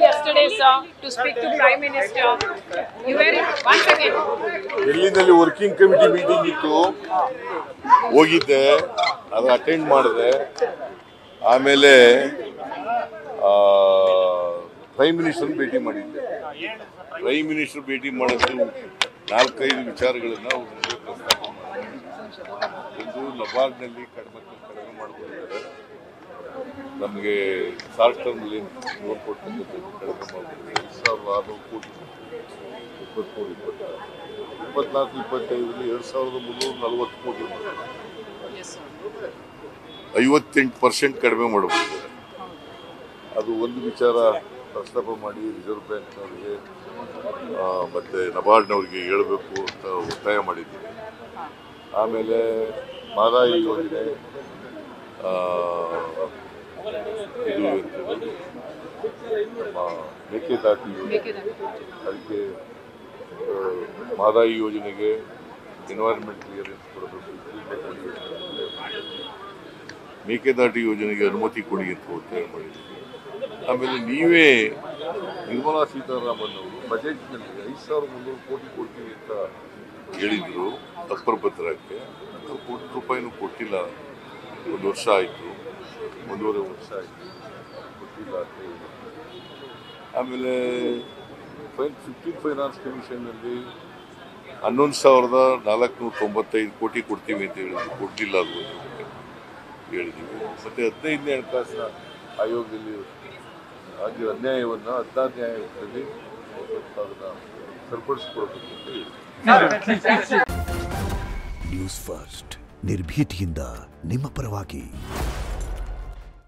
Yesterday, sir, to speak to Prime Minister. You were in 1 second. ಡೆಲ್ಲಿನಲ್ಲಿ working committee meeting ಇತ್ತು, ಹೋಗಿದ್ದೆ, ಅದು attend ಮಾಡಿದೆ. ಆಮೇಲೆ ಪ್ರೈಮ್ ಮಿನಿಸ್ಟರ್ ಭೇಟಿ ಮಾಡಿದ್ದೆ. ಪ್ರೈಮ್ ಮಿನಿಸ್ಟರ್ ಭೇಟಿ ಮಾಡಿದ್ದು 4-5 ವಿಚಾರಗಳನ್ನು ಪ್ರಸ್ತಾಪ ಮಾಡಿದ್ದಾರೆ. ಒಂದು ನಬಾರ್ಡ್ನಲ್ಲಿ ಕಡಿಮೆ ಮಾಡಿಕೊಂಡಿದ್ದಾರೆ, ನಮಗೆ ಶಾರ್ಟ್ ಟರ್ಮ್ನಲ್ಲಿ ಲೋನ್ ಕೊಡ್ತಕ್ಕಂಥದ್ದು ಕಡಿಮೆ ಮಾಡಿದ್ದಾರೆ. 2,600 ಕೋಟಿ 24-25 2,340 ಕೋಟಿ 58% ಕಡಿಮೆ ಮಾಡಬಹುದು. ಅದು ಒಂದು ವಿಚಾರ ಪ್ರಸ್ತಾಪ ಮಾಡಿ ರಿಸರ್ವ್ ಬ್ಯಾಂಕ್ನವರಿಗೆ ಮತ್ತು ನಬಾರ್ಡ್ನವರಿಗೆ ಹೇಳಬೇಕು ಅಂತ ಒತ್ತಾಯ ಮಾಡಿದ್ದೀವಿ. ಆಮೇಲೆ ಮಹದಾಯಿ ಯೋಜನೆ, ಇದು ನಮ್ಮ ಮೇಕೆದಾಟು ಯೋಜನೆ, ಅದಕ್ಕೆ ಮಹದಾಯಿ ಯೋಜನೆಗೆ ಎನ್ವೈರನ್ಮೆಂಟ್ ಕ್ಲಿಯರೆನ್ಸ್ ಕೊಡಬೇಕು, ಮೇಕೆದಾಟು ಯೋಜನೆಗೆ ಅನುಮತಿ ಕೊಡಿ ಅಂತ ಒತ್ತಾಯ ಮಾಡಿದ್ದೀವಿ. ಆಮೇಲೆ ನೀವೇ ನಿರ್ಮಲಾ ಸೀತಾರಾಮನ್ ಅವರು ಬಜೆಟ್ನಲ್ಲಿ 5,300 ಕೋಟಿ ಕೊಡ್ತೀವಿ ಅಂತ ಹೇಳಿದರು ಅಪ್ಪರ ಪತ್ರಕ್ಕೆ. 1 ಕೋಟಿ ರೂಪಾಯಿನೂ ಕೊಟ್ಟಿಲ್ಲ. 1 ವರ್ಷ ಆಯಿತು, 1.5 ವರ್ಷ ಆಯಿತು, ಕೊಟ್ಟಿಲ್ಲ ಅಂತ ಹೇಳಿ. ಆಮೇಲೆ 15 ಫೈನಾನ್ಸ್ ಕಮಿಷನ್ನಲ್ಲಿ 11,495 ಕೋಟಿ ಕೊಡ್ತೀವಿ ಅಂತ ಹೇಳಿದ್ರು, ಕೊಡಲಿಲ್ಲ ಅದು ಹೇಳಿದ್ದೀವಿ. ಮತ್ತು 15ನೇ ಹಣಕಾಸಿನ ಆಯೋಗದಲ್ಲಿ ಆಗಿರೋ ಅನ್ಯಾಯವನ್ನು 16ನೇ ಆಯೋಗದಲ್ಲಿ ಅದನ್ನು ಸರಿಪಡಿಸ್ಕೊಳ್ಬೇಕು ಅಂತ ಹೇಳಿ. ನ್ಯೂಸ್ ಫಸ್ಟ್ ನಿರ್ಭೀತಿಯಿಂದ ನಿಮ್ಮ ಪರವಾಗಿ.